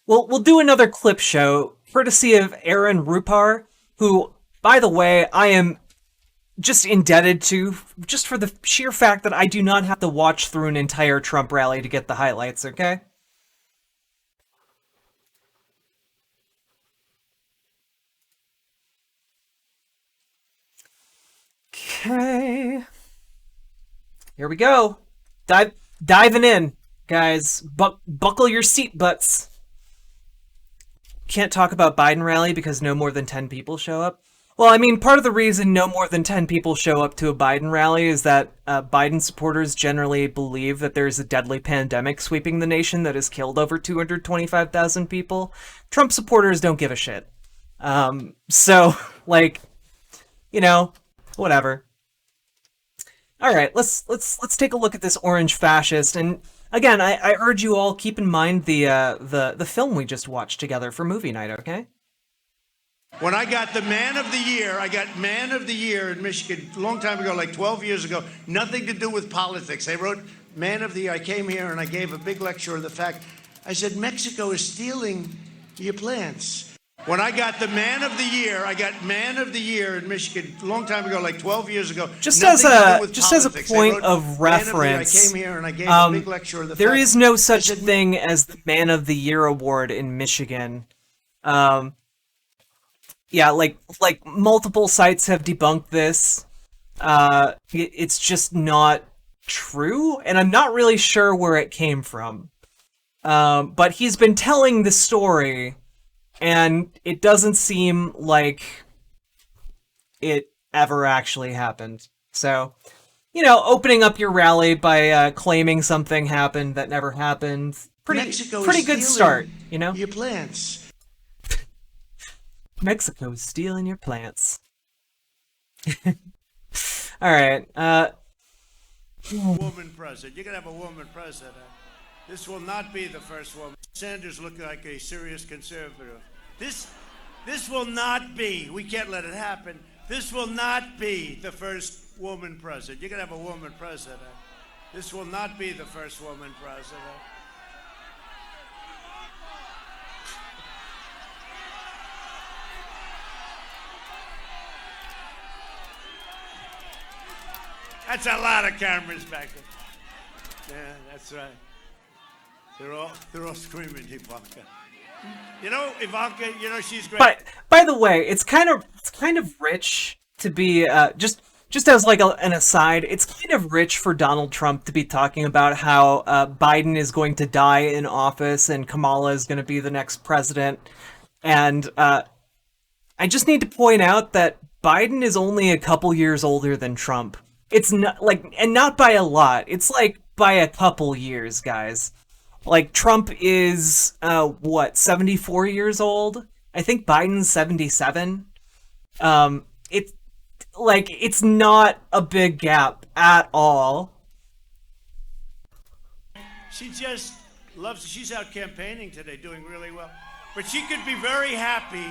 We'll do another clip show, courtesy of Aaron Rupar, who, by the way, I am just indebted to just for the sheer fact that I do not have to watch through an entire Trump rally to get the highlights, okay? Okay. Here we go. Diving in, guys. Buckle your seat butts. Can't talk about Biden rally because no more than 10 people show up. Well, I mean, part of the reason no more than 10 people show up to a Biden rally is that Biden supporters generally believe that there's a deadly pandemic sweeping the nation that has killed over 225,000 people. Trump supporters don't give a shit. So, like, you know, whatever. All right, let's take a look at this orange fascist. And again, I urge you all keep in mind the film we just watched together for movie night. Okay. When I got the Man of the Year, I got Man of the Year in Michigan a long time ago, like 12 years ago. Nothing to do with politics. They wrote Man of the Year. I came here and I gave a big lecture on the fact. I said Mexico is stealing your plants. When I got the Man of the Year, I got Man of the Year in Michigan a long time ago, like 12 years ago. Just as a point of reference, I came here and I gave a big lecture on the there fact. is no such thing as the Man of the Year award in Michigan. Yeah, like multiple sites have debunked this. It's just not true, and I'm not really sure where it came from. But he's been telling the story, and it doesn't seem like it ever actually happened. So, opening up your rally by claiming something happened that never happened, pretty good start, Your plants. Mexico's stealing your plants. All right. Woman president. You're going to have a woman president. This will not be the first woman. Sanders looked like a serious conservative. This will not be. We can't let it happen. This will not be the first woman president. You're going to have a woman president. This will not be the first woman president. That's a lot of cameras back there. Yeah, that's right. They're all screaming Ivanka. Ivanka, she's great. But by the way, it's kind of rich to be just as like an aside. It's kind of rich for Donald Trump to be talking about how Biden is going to die in office and Kamala is going to be the next president. And I just need to point out that Biden is only a couple years older than Trump. It's not and not by a lot. It's like by a couple years, guys. Like Trump is 74 years old? I think Biden's 77. It's not a big gap at all. She just loves it. She's out campaigning today, doing really well. But she could be very happy.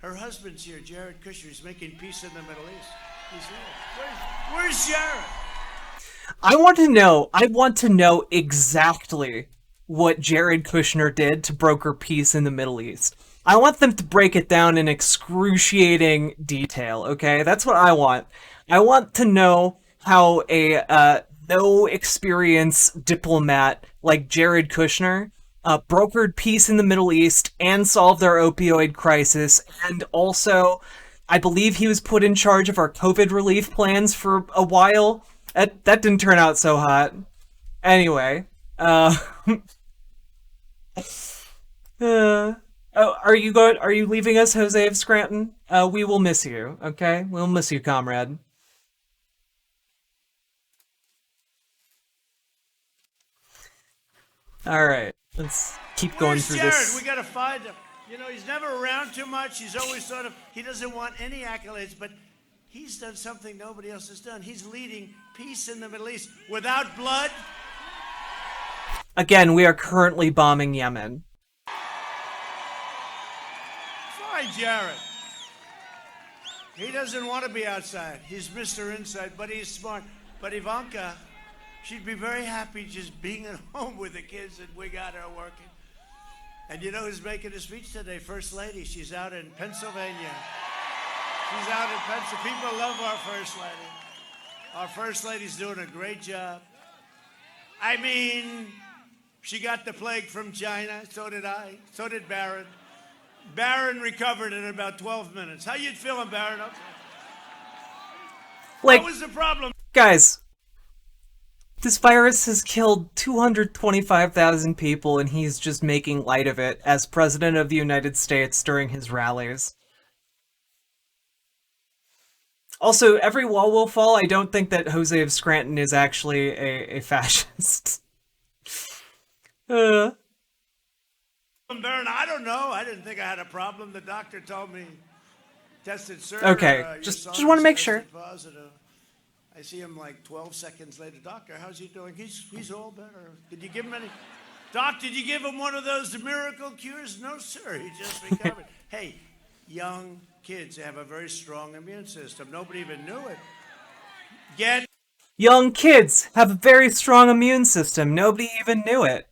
Her husband's here, Jared Kushner. He's making peace in the Middle East. He's here. Where's Jared? I want to know exactly what Jared Kushner did to broker peace in the Middle East. I want them to break it down in excruciating detail, okay? That's what I want. I want to know how a no experience diplomat like Jared Kushner brokered peace in the Middle East and solved our opioid crisis, and also I believe he was put in charge of our COVID relief plans for a while. That didn't turn out so hot. Anyway, are you leaving us, Jose of Scranton? We will miss you, okay? We'll miss you, comrade. Alright, let's keep going through Jared? this. We gotta find him. He's never around too much. He's always he doesn't want any accolades, but he's done something nobody else has done. He's leading peace in the Middle East without blood. Again, we are currently bombing Yemen. Fine, Jared. He doesn't want to be outside. He's Mr. Inside, but he's smart. But Ivanka, she'd be very happy just being at home with the kids, and we got her working. And you know who's making a speech today? First Lady. She's out in Pennsylvania. She's out in Pennsylvania. People love our First Lady. Our First Lady's doing a great job. I mean, she got the plague from China. So did I. So did Barron. Barron recovered in about 12 minutes. How you feeling, Barron? Okay. Like, What was the problem? guys, this virus has killed 225,000 people, and he's just making light of it as President of the United States during his rallies. Also, every wall will fall. I don't think that Jose of Scranton is actually a fascist. uh, Baron, I don't know. I didn't think I had a problem. The doctor told me tested sir. okay, Your just son want to is make sure. tested positive. I see him like 12 seconds later. Doctor, how's he doing? He's all better. Did you give him any? Doc, did you give him one of those miracle cures? No, sir. He just recovered. Hey, young kids have a very strong immune system. Nobody even knew it. Get Young kids have a very strong immune system. Nobody even knew it.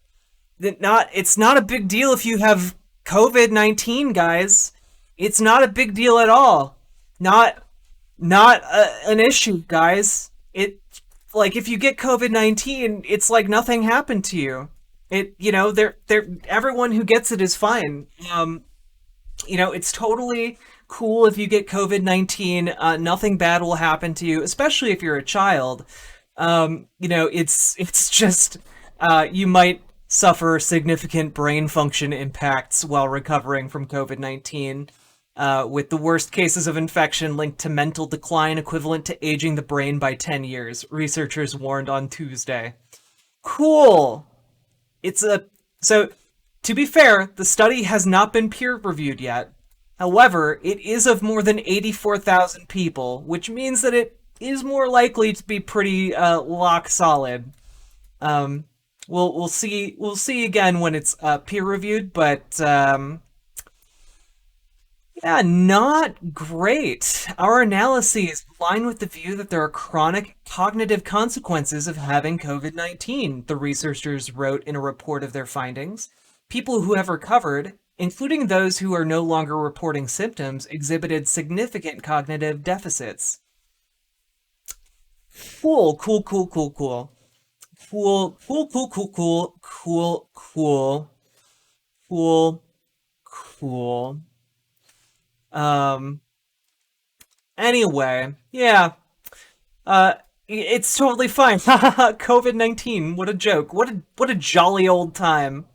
It's not a big deal if you have COVID-19, guys. It's not a big deal at all. Not an issue, guys. Like if you get COVID-19, it's like nothing happened to you. They're everyone who gets it is fine. It's totally cool if you get COVID-19. Nothing bad will happen to you, especially if you're a child. It's just you might suffer significant brain function impacts while recovering from COVID-19, with the worst cases of infection linked to mental decline equivalent to aging the brain by 10 years, researchers warned on Tuesday. Cool. So, to be fair, the study has not been peer-reviewed yet. However, it is of more than 84,000 people, which means that it is more likely to be pretty lock solid. We'll see again when it's peer-reviewed, but yeah, not great. Our analyses align with the view that there are chronic cognitive consequences of having COVID-19, the researchers wrote in a report of their findings. People who have recovered, including those who are no longer reporting symptoms, exhibited significant cognitive deficits. Cool. Um, Anyway, yeah. It's totally fine. COVID-19, what a joke. What a jolly old time.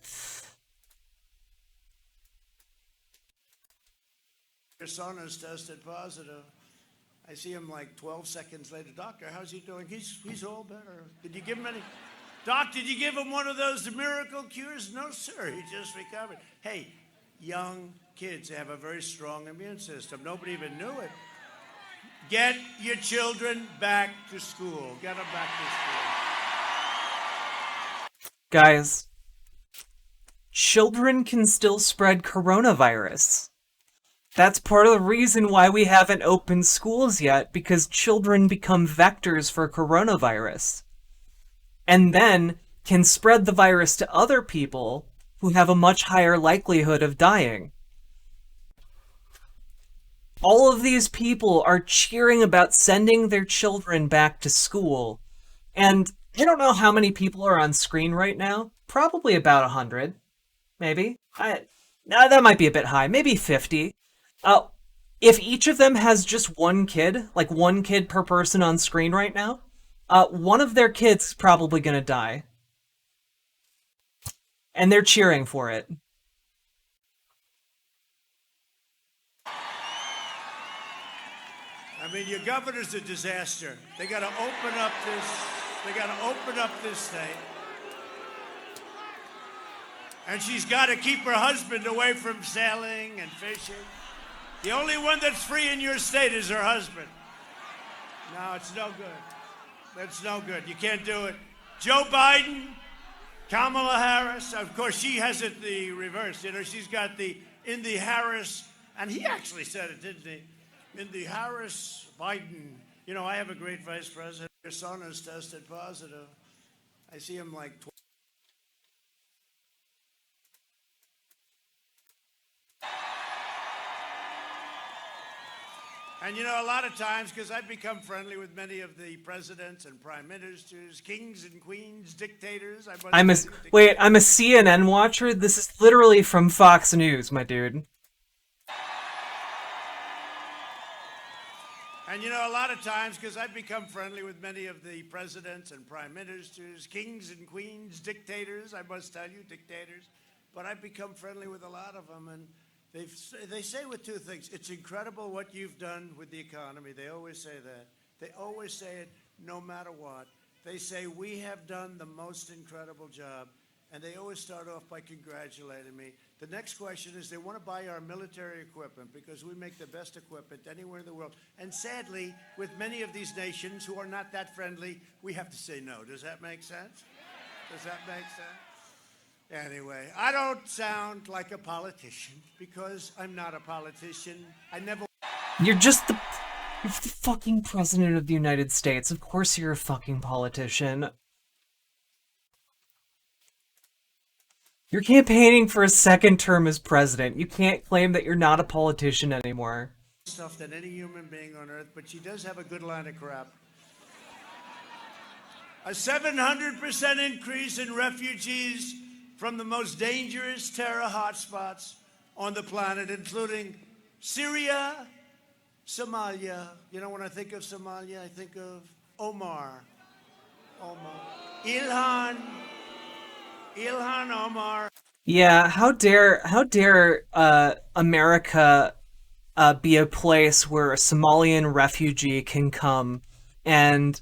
your son is tested positive. I see him like 12 seconds later. Doctor, how's he doing? He's all better. Did you give him any? Doc, did you give him one of those miracle cures? No, sir. He just recovered. Hey, young kids have a very strong immune system. Nobody even knew it. Get your children back to school. Get them back to school. Guys, children can still spread coronavirus. That's part of the reason why we haven't opened schools yet, because children become vectors for coronavirus. And then can spread the virus to other people who have a much higher likelihood of dying. All of these people are cheering about sending their children back to school. And I don't know how many people are on screen right now. Probably about 100. Maybe. That might be a bit high. Maybe 50. If each of them has just one kid, like one kid per person on screen right now, one of their kids is probably gonna die. And they're cheering for it. I mean, your governor's a disaster. They got to open up this. They got to open up this state. And she's got to keep her husband away from sailing and fishing. The only one that's free in your state is her husband. No, it's no good. That's no good. You can't do it. Joe Biden, Kamala Harris, of course, she has it the reverse. You know, she's got the in the Harris, and he actually said it, didn't he? In the Harris Biden. You know, I have a great vice president. Your son is tested positive. I see him like And you know, a lot of times, because I've become friendly with many of the presidents and prime ministers, kings and queens, dictators. I'm a CNN watcher. This is literally from Fox News, my dude. And you know, a lot of times, because I've become friendly with many of the presidents and prime ministers, kings and queens, dictators, I must tell you, dictators, but I've become friendly with a lot of them, and they say with two things. It's incredible what you've done with the economy. They always say that. They always say it no matter what. They say, we have done the most incredible job, and they always start off by congratulating me. The next question is they want to buy our military equipment because we make the best equipment anywhere in the world. And sadly, with many of these nations who are not that friendly, we have to say no. Does that make sense? Does that make sense? Anyway, I don't sound like a politician because I'm not a politician. You're the fucking president of the United States. Of course you're a fucking politician. You're campaigning for a second term as president. You can't claim that you're not a politician anymore. Stuff than any human being on earth, but she does have a good line of crap. A 700% increase in refugees from the most dangerous terror hotspots on the planet, including Syria, Somalia. You know, when I think of Somalia, I think of Omar. Ilhan Omar. Yeah, how dare America be a place where a Somalian refugee can come and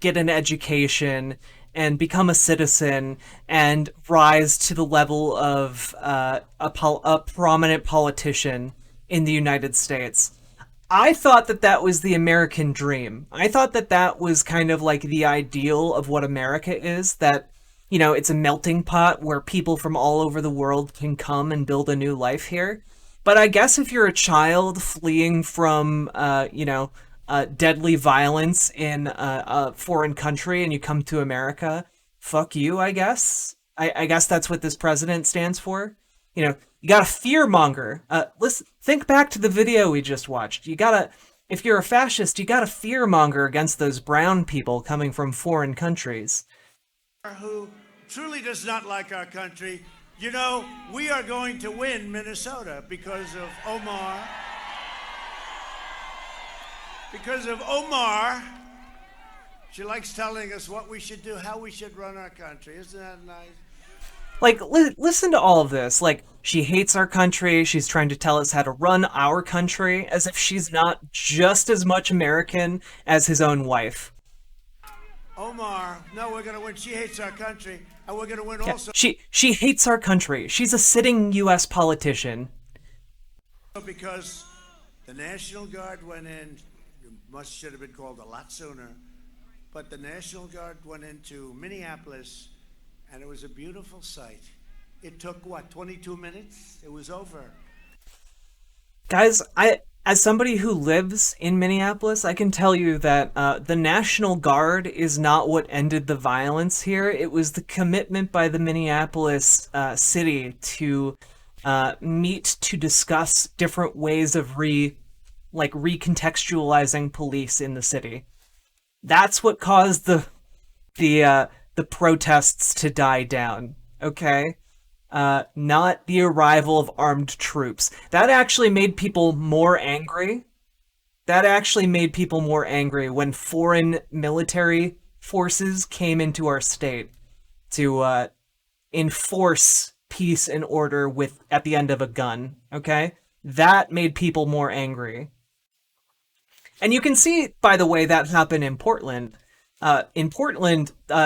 get an education and become a citizen and rise to the level of a prominent politician in the United States. I thought that was the American dream. I thought that was kind of like the ideal of what America is, that, you know, it's a melting pot where people from all over the world can come and build a new life here. But I guess if you're a child fleeing from, deadly violence in a foreign country and you come to America, fuck you, I guess. I guess that's what this president stands for. You know, you gotta fearmonger. Listen, think back to the video we just watched. If you're a fascist, you gotta fearmonger against those brown people coming from foreign countries. Who truly does not like our country. You know, we are going to win Minnesota because of Omar. Because of Omar. She likes telling us what we should do, how we should run our country. Isn't that nice? Like, listen to all of this. Like, she hates our country. She's trying to tell us how to run our country, as if she's not just as much American as his own wife. Omar, no, we're going to win. She hates our country, and we're going to win also. She hates our country. She's a sitting U.S. politician. Because the National Guard went in, should have been called a lot sooner, but the National Guard went into Minneapolis, and it was a beautiful sight. It took, 22 minutes? It was over. Guys, as somebody who lives in Minneapolis, I can tell you that the National Guard is not what ended the violence here. It was the commitment by the Minneapolis city to meet to discuss different ways of recontextualizing police in the city. That's what caused the protests to die down, okay? Not the arrival of armed troops. That actually made people more angry. When foreign military forces came into our state to enforce peace and order at the end of a gun, okay? That made people more angry. And you can see, by the way, that happened in Portland.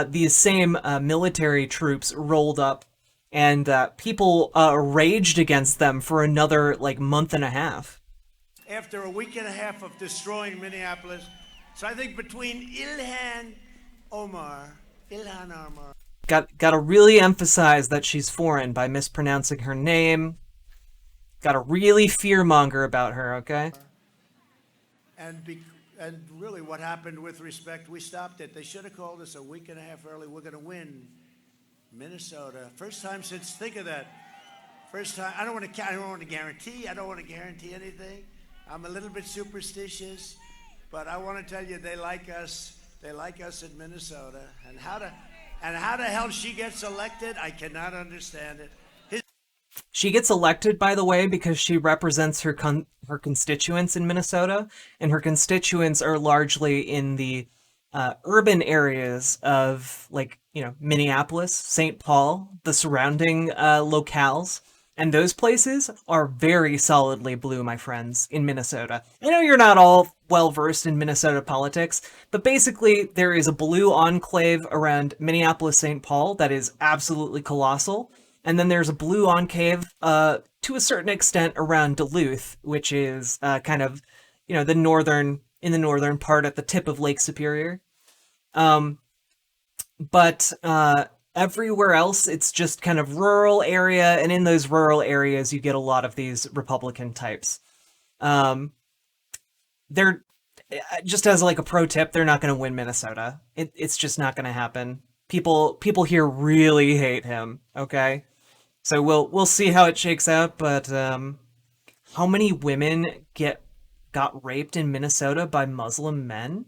These same military troops rolled up, and people raged against them for another, month and a half. After a week and a half of destroying Minneapolis, so I think between Ilhan Omar... Gotta really emphasize that she's foreign by mispronouncing her name. Gotta really fearmonger about her, okay? And really what happened with respect, we stopped it. They should have called us a week and a half early. We're going to win Minnesota. First time since, think of that. First time, I don't want to guarantee anything. I'm a little bit superstitious, but I want to tell you they like us. They like us in Minnesota. And how the hell she gets elected, I cannot understand it. She gets elected, by the way, because she represents her constituents in Minnesota, and her constituents are largely in the urban areas of, like, Minneapolis, St. Paul, the surrounding locales, and those places are very solidly blue, my friends, in Minnesota. I know you're not all well versed in Minnesota politics, but basically there is a blue enclave around Minneapolis, St. Paul that is absolutely colossal. And then there's a blue enclave, to a certain extent, around Duluth, which is kind of, in the northern part at the tip of Lake Superior. Um, but everywhere else, it's just kind of rural area, and in those rural areas, you get a lot of these Republican types. Um, they're just as like a pro tip, they're not going to win Minnesota. It's just not going to happen. People here really hate him. Okay, so we'll see how it shakes out. But how many women got raped in Minnesota by Muslim men?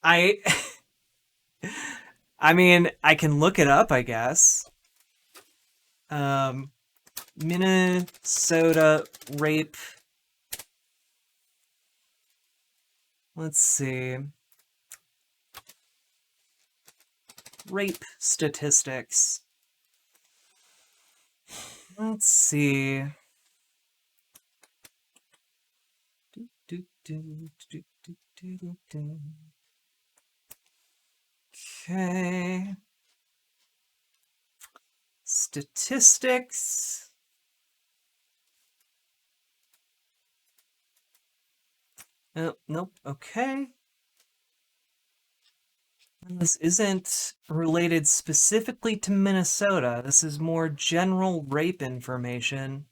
I I mean, I can look it up, I guess. Um, Minnesota rape. Let's see. Rape statistics. Let's see. Okay. Statistics. Oh, nope. Okay. This isn't related specifically to Minnesota. This is more general rape information.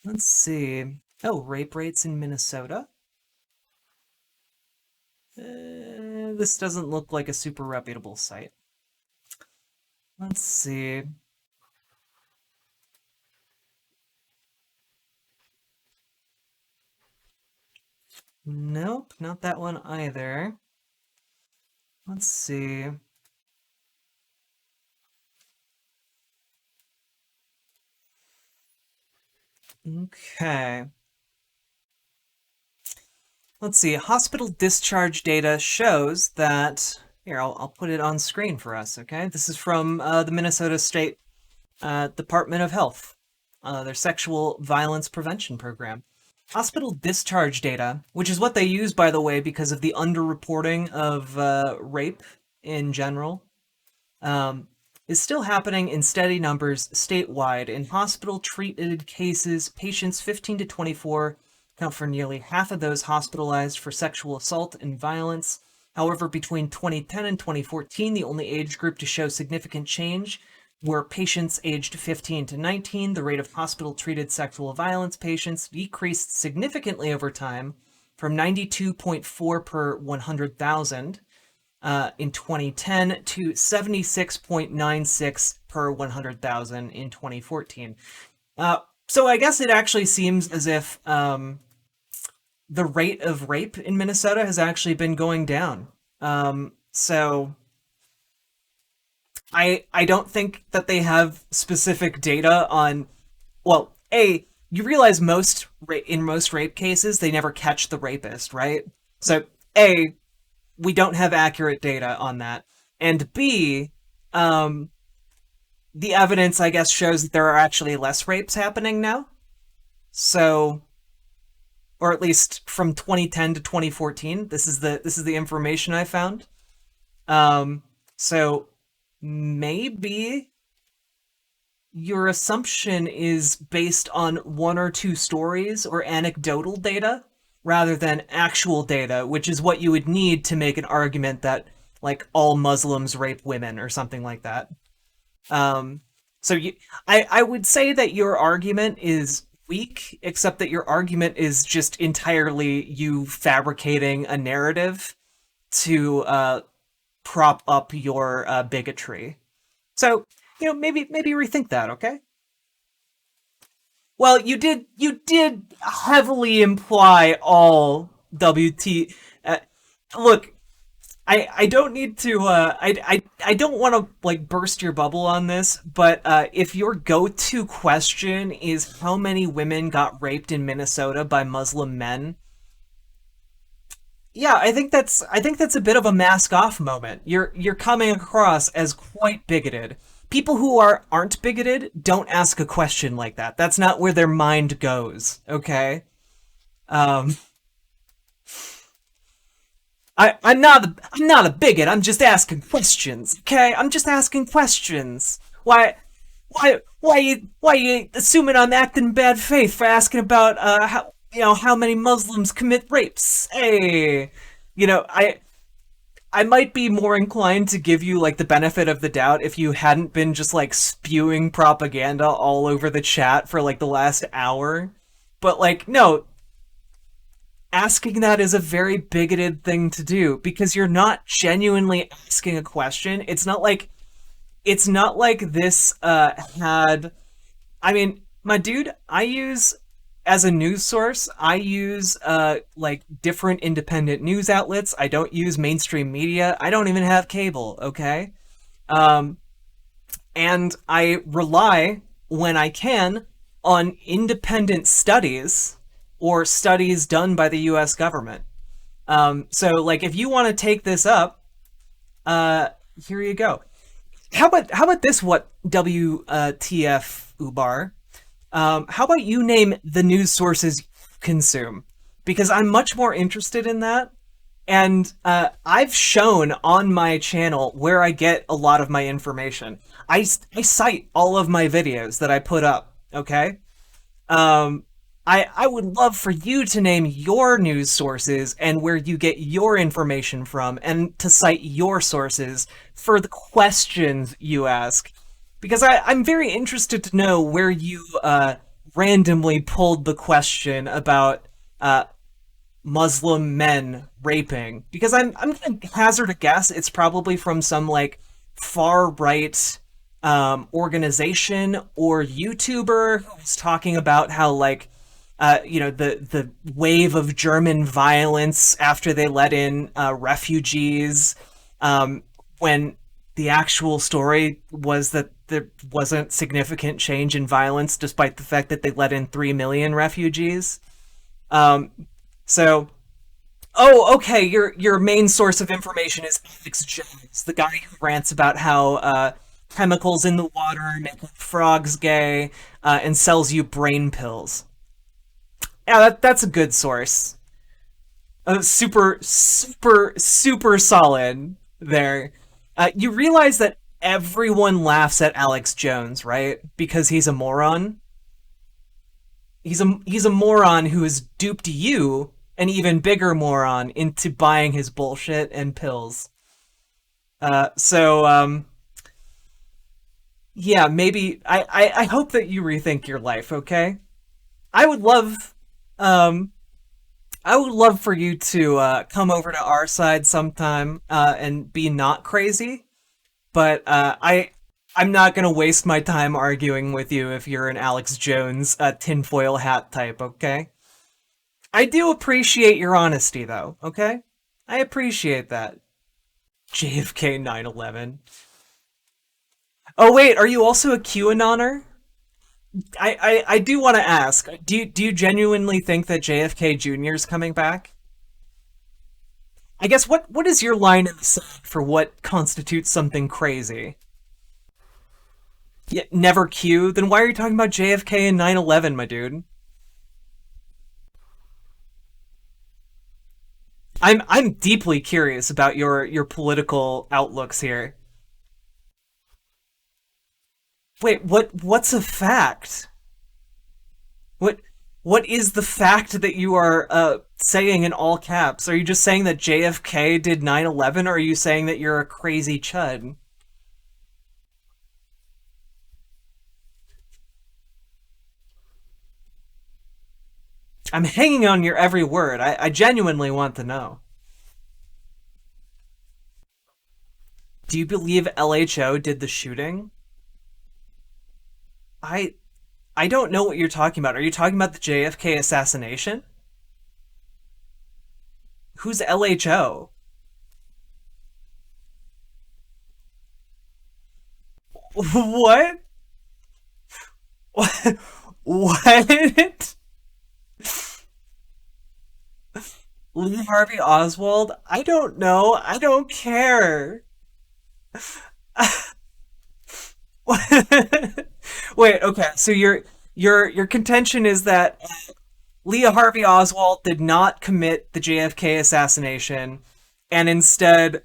Let's see. Oh, rape rates in Minnesota? This doesn't look like a super reputable site. Let's see. Nope, not that one either. Let's see. Okay. Let's see. Hospital discharge data shows that. Here, I'll put it on screen for us, okay? This is from the Minnesota State Department of Health, their sexual violence prevention program. Hospital discharge data, which is what they use, by the way, because of the underreporting of rape in general, um, is still happening in steady numbers statewide. In hospital-treated cases, patients 15 to 24 account for nearly half of those hospitalized for sexual assault and violence. However, between 2010 and 2014, the only age group to show significant change were patients aged 15 to 19. The rate of hospital-treated sexual violence patients decreased significantly over time from 92.4 per 100,000 in 2010 to 76.96 per 100,000 in 2014. So I guess it actually seems as if the rate of rape in Minnesota has actually been going down. So I don't think that they have specific data on. Well, you realize in most rape cases they never catch the rapist, right? So we don't have accurate data on that, and B, the evidence, I guess, shows that there are actually less rapes happening now. So, or at least from 2010 to 2014, this is the information I found. So maybe your assumption is based on one or two stories or anecdotal data rather than actual data, which is what you would need to make an argument that, like, all Muslims rape women or something like that. Um, I would say that your argument is weak, except that your argument is just entirely you fabricating a narrative to prop up your bigotry. So, maybe rethink that, okay? Well, you did heavily imply all WT. Look, I don't need to I don't want to like burst your bubble on this, but if your go-to question is how many women got raped in Minnesota by Muslim men, yeah, I think that's a bit of a mask off moment. You're coming across as quite bigoted. People who aren't bigoted don't ask a question like that. That's not where their mind goes, okay? Um I'm not a bigot. I'm just asking questions. Okay, I'm just asking questions. Why you assuming I'm acting in bad faith for asking about how many Muslims commit rapes? Hey, I might be more inclined to give you like the benefit of the doubt if you hadn't been just like spewing propaganda all over the chat for like the last hour. But like no, asking that is a very bigoted thing to do because you're not genuinely asking a question. It's not like this had I mean, my dude, I use as a news source, I use like different independent news outlets. I don't use mainstream media. I don't even have cable, okay? Um and I rely when I can on independent studies or studies done by the US government. So like if you want to take this up, uh here you go. How about this? What WTF Ubar? How about you name the news sources you consume? Because I'm much more interested in that. And I've shown on my channel where I get a lot of my information. I cite all of my videos that I put up, okay? Um, I would love for you to name your news sources and where you get your information from and to cite your sources for the questions you ask. Because I'm very interested to know where you randomly pulled the question about uh, Muslim men raping. Because I'm gonna hazard a guess it's probably from some like far right organization or YouTuber who's talking about how like the wave of German violence after they let in refugees, um, when the actual story was that there wasn't significant change in violence despite the fact that they let in 3 million refugees. Um, so oh, okay. Your main source of information is Alex Jones, the guy who rants about how chemicals in the water make frogs gay, and sells you brain pills. Yeah, that's a good source. Super, super, super solid there. You realize that everyone laughs at Alex Jones, right? Because he's a moron. He's a moron who has duped you, an even bigger moron, into buying his bullshit and pills. So yeah, maybe I hope that you rethink your life. Okay, I would love um I would love for you to come over to our side sometime and be not crazy. But I'm not gonna waste my time arguing with you if you're an Alex Jones tinfoil hat type. Okay. I do appreciate your honesty, though. Okay. I appreciate that. JFK 9/11. Oh wait, are you also a QAnoner? I do want to ask. Do you genuinely think that JFK Jr. is coming back? I guess what is your line in the sand for what constitutes something crazy? Yeah, never Q. Then why are you talking about JFK and 9/11, my dude? I'm deeply curious about your political outlooks here. Wait, what's a fact? What what is the fact that you are saying in all caps? Are you just saying that JFK did 9/11, or are you saying that you're a crazy chud? I'm hanging on your every word. I genuinely want to know. Do you believe LHO did the shooting? I I don't know what you're talking about. Are you talking about the JFK assassination? Who's LHO? What? What? What? Lee Harvey Oswald? I don't know. I don't care. Wait, okay. So your contention is that Lee Harvey Oswald did not commit the JFK assassination and instead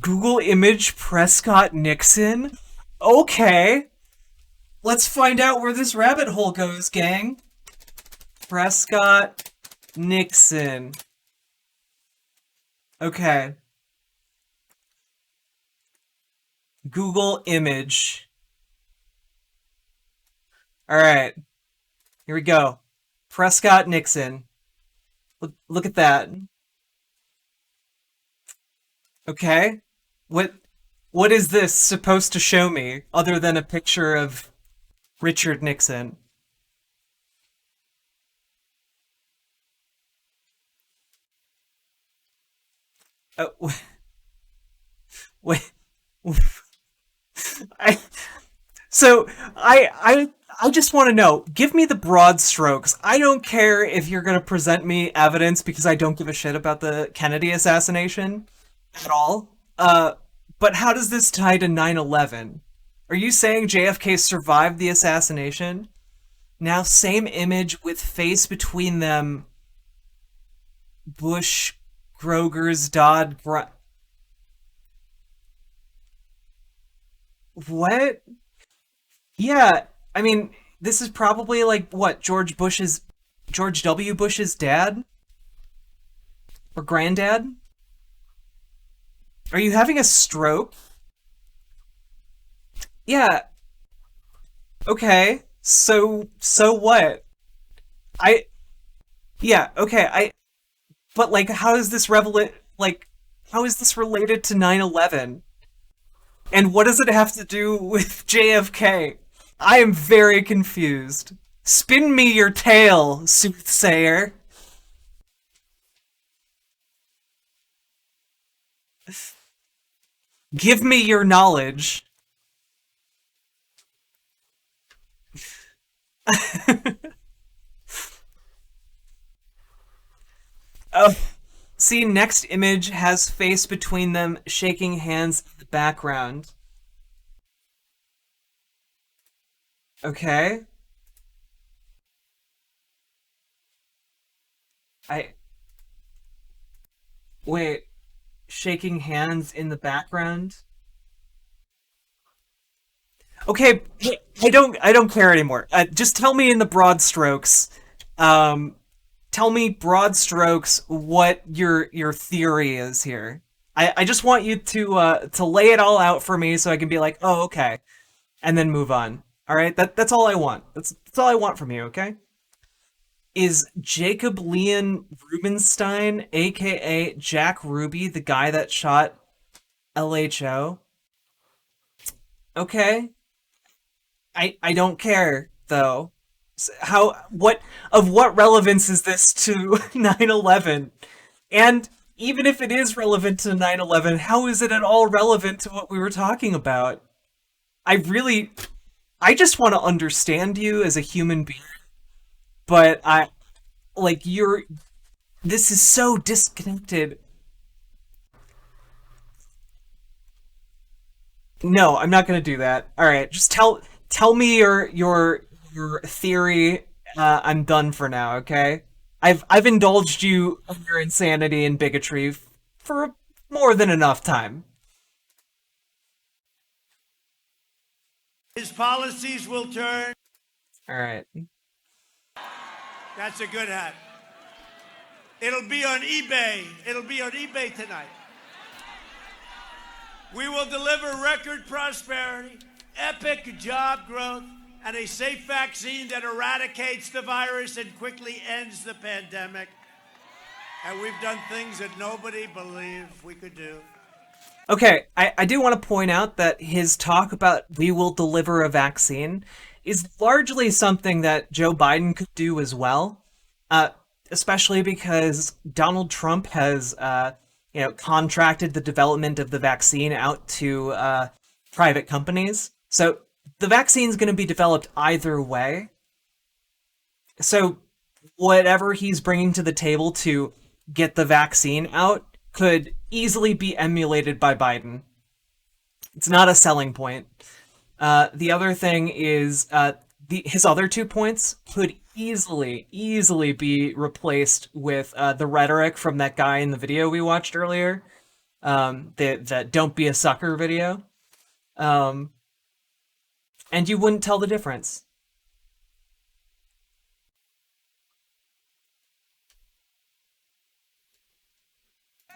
Google image Prescott Nixon? Okay. Let's find out where this rabbit hole goes, gang. Prescott Nixon. Okay. Google image. All right. Here we go. Prescott Nixon. Look at that. Okay. What what is this supposed to show me other than a picture of Richard Nixon? Oh, wait. I so I just want to know. Give me the broad strokes. I don't care if you're going to present me evidence because I don't give a shit about the Kennedy assassination at all. But how does this tie to 9/11? Are you saying JFK survived the assassination? Now, same image with face between them. Bush, Grogers, Dodd, what? Yeah, I mean, this is probably like what George W. Bush's dad or granddad. Are you having a stroke? Yeah. Okay. So what? I yeah. Okay. But like, how is this how is this related to 9/11? And what does it have to do with JFK? I am very confused. Spin me your tale, soothsayer. Give me your knowledge. Oh, see, next image has face between them, shaking hands in the background. Okay. I wait, shaking hands in the background. Okay, I don't care anymore. Just tell me in the broad strokes. Um, tell me broad strokes what your theory is here. I just want you to lay it all out for me so I can be like, oh, okay, and then move on. All right, that's all I want. That's all I want from you. Okay. Is Jacob Leon Rubenstein, aka Jack Ruby, the guy that shot LHO? Okay, I don't care though. How what relevance is this to 9/11? And even if it is relevant to 9/11, how is it at all relevant to what we were talking about? I really I just want to understand you as a human being, but I like you're this is so disconnected. No, I'm not going to do that. All right, just tell me your theory. I'm done for now. Okay, I've indulged you in your insanity and bigotry for more than enough time. His policies will turn. All right. That's a good hat. It'll be on eBay. It'll be on eBay tonight. We will deliver record prosperity, epic job growth, and a safe vaccine that eradicates the virus and quickly ends the pandemic. And we've done things that nobody believed we could do. Okay, I do want to point out that his talk about we will deliver a vaccine is largely something that Joe Biden could do as well, uh, especially because Donald Trump has, contracted the development of the vaccine out to private companies. So the vaccine's going to be developed either way. So whatever he's bringing to the table to get the vaccine out could easily be emulated by Biden. It's not a selling point. The other thing is his other 2 points could easily be replaced with the rhetoric from that guy in the video we watched earlier, the "Don't Be a Sucker" video, and you wouldn't tell the difference.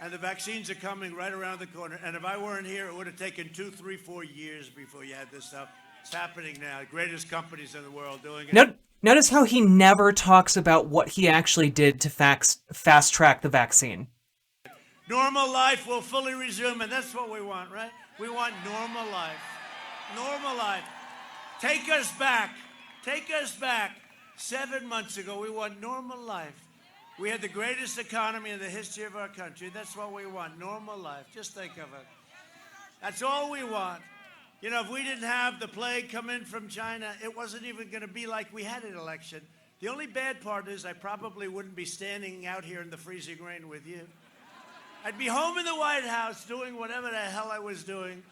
And the vaccines are coming right around the corner. And if I weren't here, it would have taken 2, 3, 4 years before you had this stuff. It's happening now. Greatest companies in the world doing it. Notice how he never talks about what he actually did to fast track the vaccine. Normal life will fully resume, and that's what we want, right? We want normal life. Normal life. Take us back. Take us back. 7 months ago, we want normal life. We had the greatest economy in the history of our country. That's what we want, normal life. Just think of it. That's all we want. You know, if we didn't have the plague come in from China, it wasn't even going to be like we had an election. The only bad part is I probably wouldn't be standing out here in the freezing rain with you. I'd be home in the White House doing whatever the hell I was doing.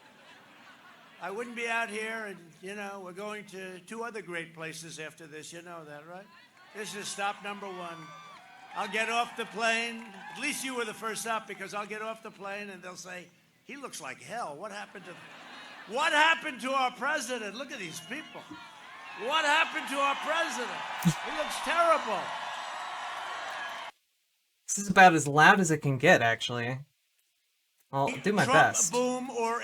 I wouldn't be out here, and, you know, we're going to 2 other great places after this. You know that, right? This is stop number 1. I'll get off the plane. At least you were the first stop, because I'll get off the plane and they'll say, he looks like hell. What happened to our president? Look at these people. What happened to our president? He looks terrible. This is about as loud as it can get, actually. I'll do my best. Trump boom or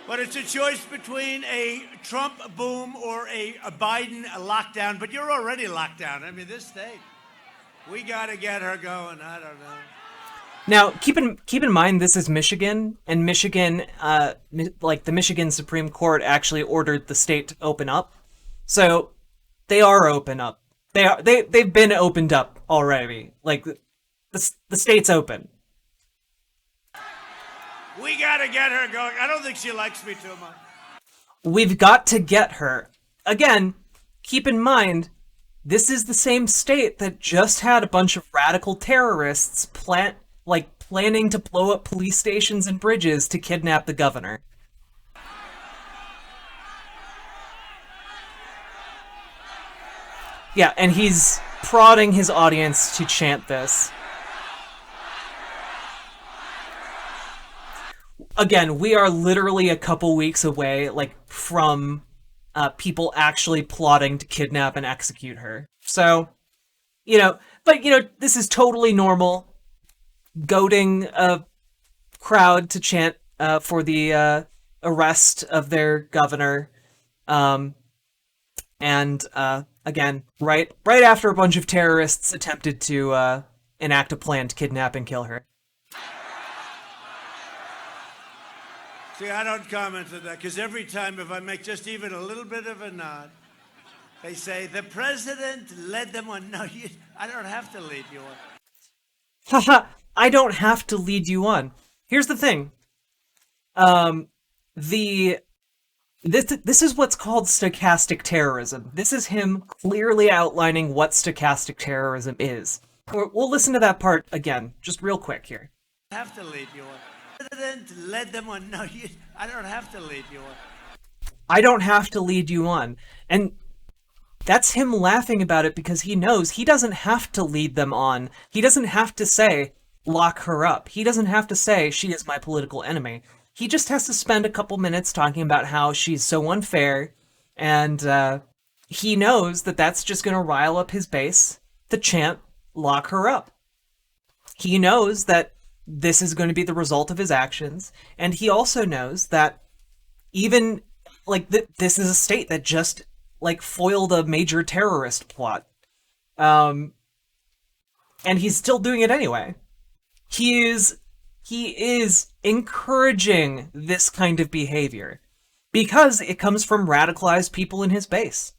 but it's a choice between a Trump boom or a Biden lockdown. But you're already locked down. I mean, this state. We got to get her going. I don't know. Now, keep in mind, this is Michigan, and Michigan, the Michigan Supreme Court actually ordered the state to open up. So they are open up. They've been opened up already. Like the state's open. We got to get her going. I don't think she likes me too much. We've got to get her. Again, keep in mind, this is the same state that just had a bunch of radical terrorists planning to blow up police stations and bridges to kidnap the governor. Yeah, and he's prodding his audience to chant this. Again, we are literally a couple weeks away, from people actually plotting to kidnap and execute her. So, this is totally normal. Goading a crowd to chant for the arrest of their governor. Again, right after a bunch of terrorists attempted to enact a plan to kidnap and kill her. See, I don't comment on that, because every time if I make just even a little bit of a nod, they say, the president led them on. No, I don't have to lead you on. Haha, I don't have to lead you on. Here's the thing. This is what's called stochastic terrorism. This is him clearly outlining what stochastic terrorism is. We'll listen to that part again, just real quick here. I have to lead you on. President led them on. No, I don't have to lead you on. I don't have to lead you on. And that's him laughing about it because he knows he doesn't have to lead them on. He doesn't have to say, lock her up. He doesn't have to say, she is my political enemy. He just has to spend a couple minutes talking about how she's so unfair, and he knows that that's just going to rile up his base to chant, lock her up. He knows that this is going to be the result of his actions, and he also knows that even, this is a state that just, foiled a major terrorist plot. And he's still doing it anyway. He is encouraging this kind of behavior. because it comes from radicalized people in his base.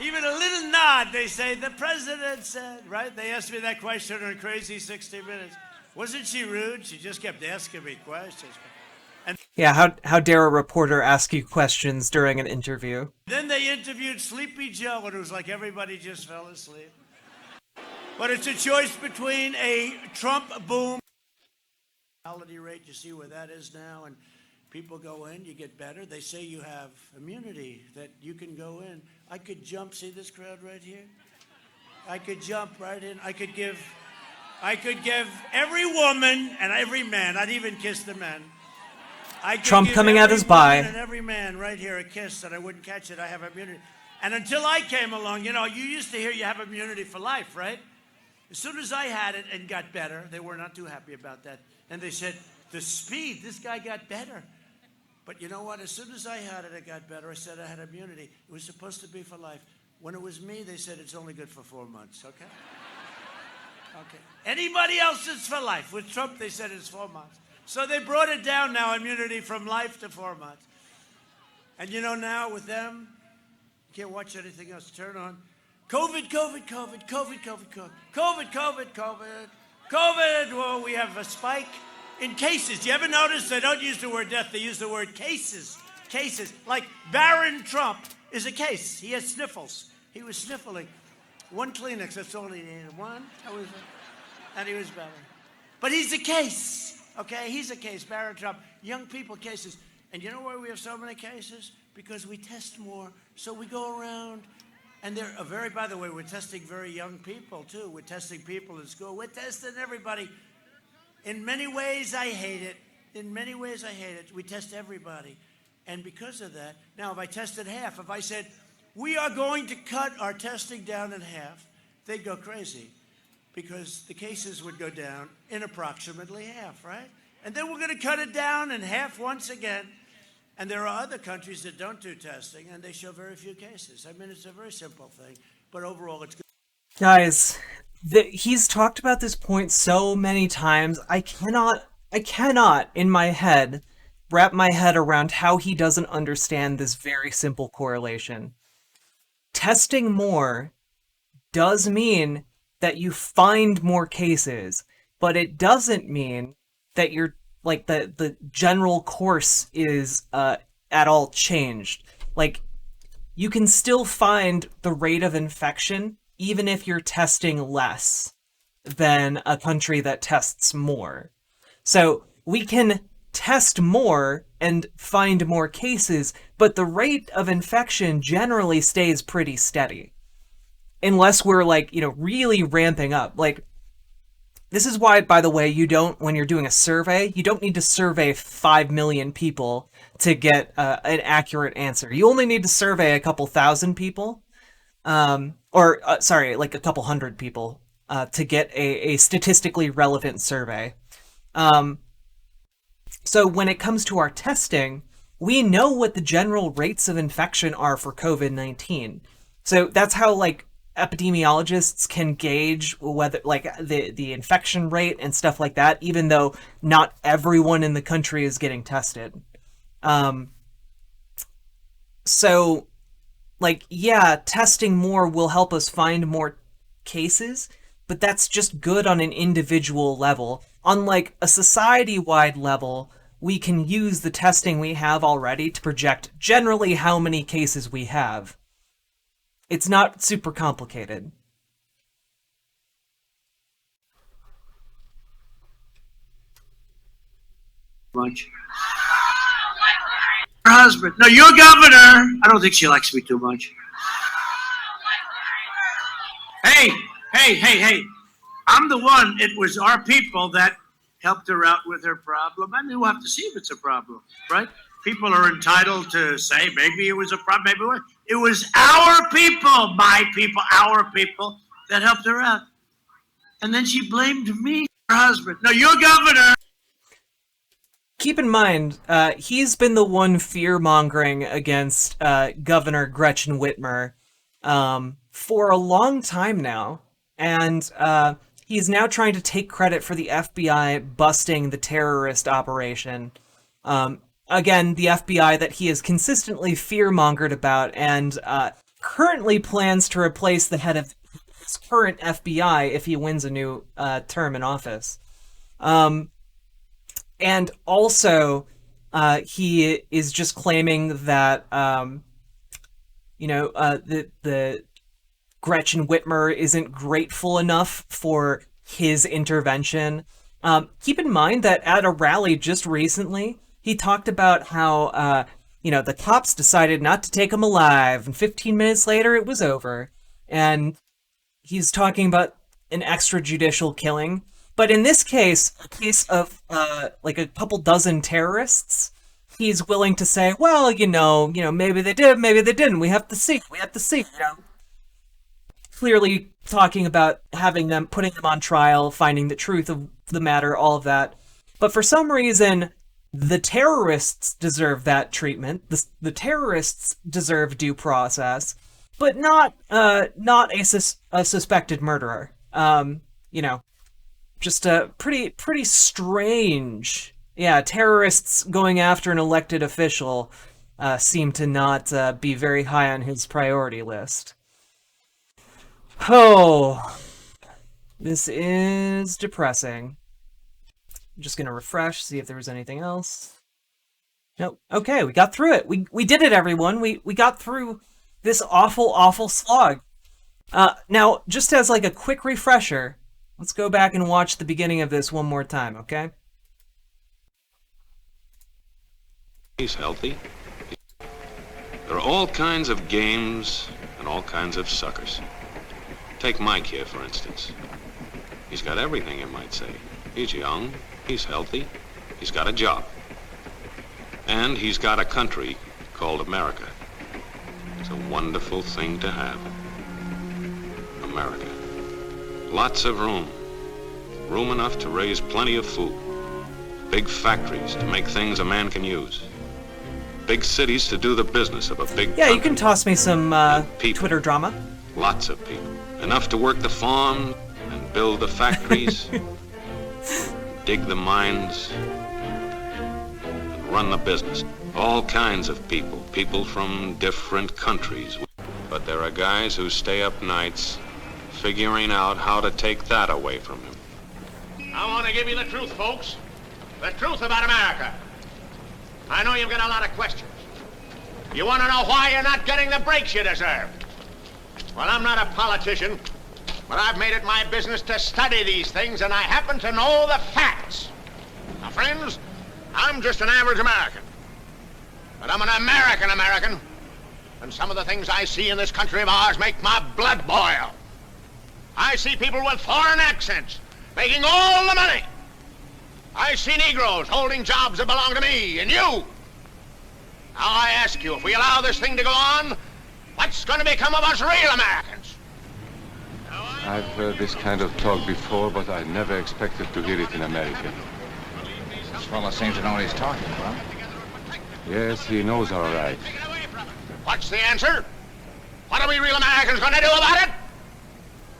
Even a little nod, they say, the president said, right? They asked me that question on Crazy 60 Minutes. Wasn't she rude? She just kept asking me questions. Yeah, how dare a reporter ask you questions during an interview? Then they interviewed Sleepy Joe, and it was like everybody just fell asleep. But it's a choice between a Trump boom mortality rate. You see where that is now, and people go in, you get better. They say you have immunity, that you can go in. I could jump. See this crowd right here? I could jump right in. I could give every woman and every man. I'd even kiss the men. Trump coming out as bi. And every man right here a kiss, and I wouldn't catch it. I have immunity. And until I came along, you know, you used to hear you have immunity for life, right? As soon as I had it and got better, they were not too happy about that. And they said, the speed, this guy got better. But you know what? As soon as I had it, it got better. I said I had immunity. It was supposed to be for life. When it was me, they said it's only good for 4 months, okay? Okay. Anybody else is for life. With Trump, they said it's 4 months. So they brought it down now, immunity from life to 4 months. And you know now with them, you can't watch anything else. Turn on COVID, COVID, COVID, COVID, COVID, COVID, COVID, COVID, COVID, COVID. Well, we have a spike in cases. You ever notice they don't use the word death, they use the word cases. Cases. Like Barron Trump is a case. He has sniffles. He was sniffling. One Kleenex, that's all he needed. One, and he was better. But he's a case, okay? He's a case, Barron Trump. Young people cases. And you know why we have so many cases? Because we test more. So we go around, and they're by the way, we're testing very young people, too. We're testing people in school. We're testing everybody. In many ways, I hate it. In many ways, I hate it. We test everybody. And because of that, now, if I tested half, if I said, we are going to cut our testing down in half, they'd go crazy because the cases would go down in approximately half, right? And then we're going to cut it down in half once again. And there are other countries that don't do testing, and they show very few cases. I mean, it's a very simple thing, but overall, it's good. Guys, he's talked about this point so many times. I cannot in my head wrap my head around how he doesn't understand this very simple correlation. Testing more does mean that you find more cases, but it doesn't mean that you're like the general course is at all changed. Like, you can still find the rate of infection even if you're testing less than a country that tests more. So we can test more and find more cases, but the rate of infection generally stays pretty steady. Unless we're like, you know, really ramping up. Like, this is why, by the way, when you're doing a survey, you don't need to survey 5 million people to get an accurate answer. You only need to survey a couple thousand people, like a couple hundred people, to get a statistically relevant survey. So when it comes to our testing, we know what the general rates of infection are for COVID-19. So that's how, like, epidemiologists can gauge whether, like, the infection rate and stuff like that, even though not everyone in the country is getting tested. So, like, yeah, testing more will help us find more cases, but that's just good on an individual level. On, like, a society-wide level, we can use the testing we have already to project generally how many cases we have. It's not super complicated. Much. Her husband. No, your governor. I don't think she likes me too much. Hey. I'm the one. It was our people that helped her out with her problem. I mean, we'll have to see if it's a problem, right? People are entitled to say maybe it was a problem, maybe it wasn't. It was our people, my people, our people that helped her out. And then she blamed me, her husband. No, your governor. Keep in mind, he's been the one fear-mongering against Governor Gretchen Whitmer for a long time now. And he's now trying to take credit for the FBI busting the terrorist operation. again, the FBI that he has consistently fear-mongered about, and currently plans to replace the head of his current FBI if he wins a new term in office. And also, he is just claiming that, the Gretchen Whitmer isn't grateful enough for his intervention. Keep in mind that at a rally just recently, he talked about how, the cops decided not to take him alive, and 15 minutes later it was over. And he's talking about an extrajudicial killing. But in this case, a case of, like a couple dozen terrorists, he's willing to say, well, maybe they did, maybe they didn't. We have to see, Clearly talking about putting them on trial, finding the truth of the matter, all of that. But for some reason, the terrorists deserve that treatment. The terrorists deserve due process, but not a suspected murderer. Just a pretty strange. Yeah, terrorists going after an elected official seem to not be very high on his priority list. Oh, this is depressing. I'm just gonna refresh, see if there was anything else. Nope. Okay, we got through it. We did it, everyone. We got through this awful slog. Now, just as like a quick refresher, let's go back and watch the beginning of this one more time, okay? He's healthy. There are all kinds of games and all kinds of suckers. Take Mike here, for instance. He's got everything, you might say. He's young, he's healthy, he's got a job. And he's got a country called America. It's a wonderful thing to have. America. Lots of room. Room enough to raise plenty of food. Big factories to make things a man can use. Big cities to do the business of a big Yeah, country. you can toss me some Twitter drama. Lots of people. Enough to work the farm and build the factories, dig the mines, and run the business. All kinds of people. People from different countries. But there are guys who stay up nights figuring out how to take that away from him. I want to give you the truth, folks. The truth about America. I know you've got a lot of questions. You want to know why you're not getting the breaks you deserve. Well, I'm not a politician, but I've made it my business to study these things, and I happen to know the facts. Now, friends, I'm just an average American. But I'm an American, and some of the things I see in this country of ours make my blood boil. I see people with foreign accents making all the money. I see Negroes holding jobs that belong to me and you. Now I ask you, if we allow this thing to go on, what's going to become of us real Americans? I've heard this kind of talk before, but I never expected to hear it in America. This fella seems to know what he's talking about. Yes, he knows all right. What's the answer? What are we real Americans going to do about it?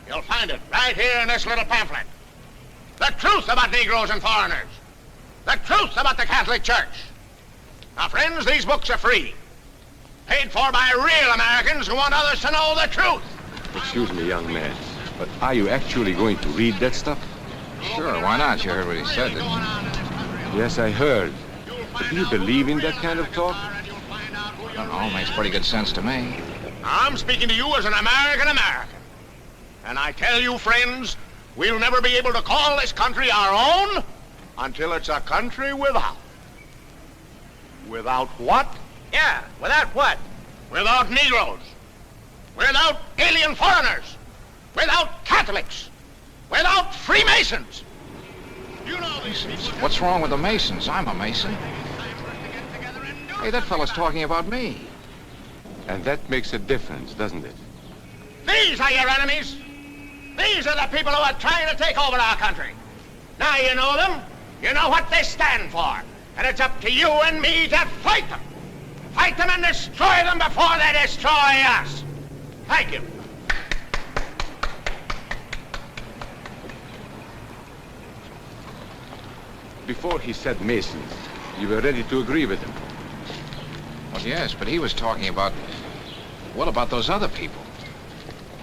You'll find it right here in this little pamphlet. The truth about Negroes and foreigners. The truth about the Catholic Church. Now, friends, these books are free. Paid for by real Americans who want others to know the truth. Excuse me, young man, but are you actually going to read that stuff? Sure, why not? You heard what he said, didn't you? Yes, I heard. But do you believe in that kind of talk? I don't know, makes pretty good sense to me. I'm speaking to you as an American. And I tell you, friends, we'll never be able to call this country our own until it's a country without. Without what? Yeah, without what? Without Negroes. Without alien foreigners. Without Catholics. Without Freemasons. You know these people... What's wrong with the Masons? I'm a Mason. Hey, that fella's talking about me. And that makes a difference, doesn't it? These are your enemies. These are the people who are trying to take over our country. Now you know them. You know what they stand for. And it's up to you and me to fight them. Fight them and destroy them before they destroy us. Thank you. Before he said Masons, You were ready to agree with him. Well, yes, but he was talking about, what about those other people?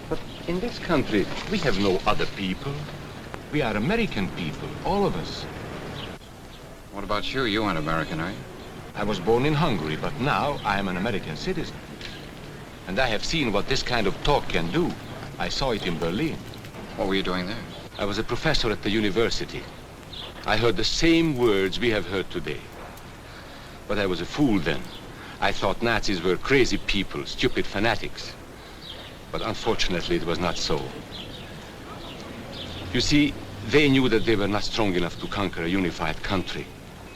But in this country, we have no other people. We are American people, all of us. What about you? You aren't American, are you? I was born in Hungary, but now I am an American citizen. And I have seen what this kind of talk can do. I saw it in Berlin. What were you doing there? I was a professor at the university. I heard the same words we have heard today. But I was a fool then. I thought Nazis were crazy people, stupid fanatics. But unfortunately, it was not so. You see, they knew that they were not strong enough to conquer a unified country.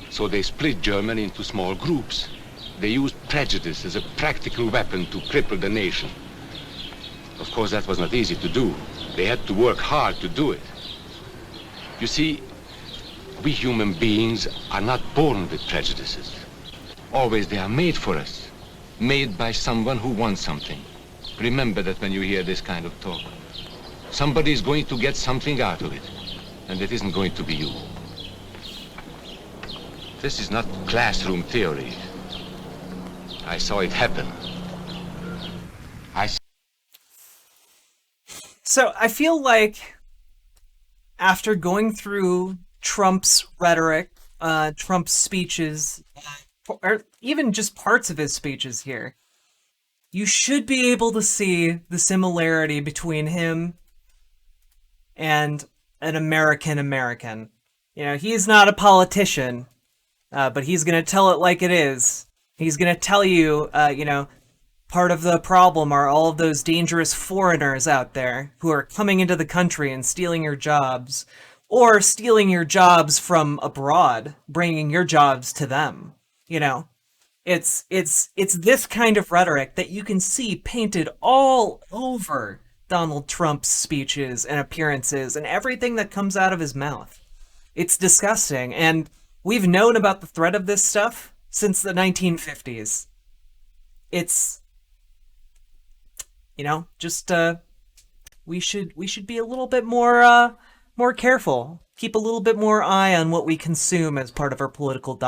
So they split Germany into small groups. They used prejudice as a practical weapon to cripple the nation. Of course, that was not easy to do. They had to work hard to do it. You see, we human beings are not born with prejudices. Always they are made for us. Made by someone who wants something. Remember that when you hear this kind of talk. Somebody is going to get something out of it. And it isn't going to be you. This is not classroom theory. I saw it happen. So I feel like after going through Trump's rhetoric, Trump's speeches, or even just parts of his speeches here, you should be able to see the similarity between him and an American. You know, he's not a politician, but he's going to tell it like it is. He's going to tell you, part of the problem are all of those dangerous foreigners out there who are coming into the country and stealing your jobs, or stealing your jobs from abroad, bringing your jobs to them. You know, it's this kind of rhetoric that you can see painted all over Donald Trump's speeches and appearances and everything that comes out of his mouth. It's disgusting, and we've known about the threat of this stuff since the 1950s. It's, we should be a little bit more careful. Keep a little bit more eye on what we consume as part of our political diet.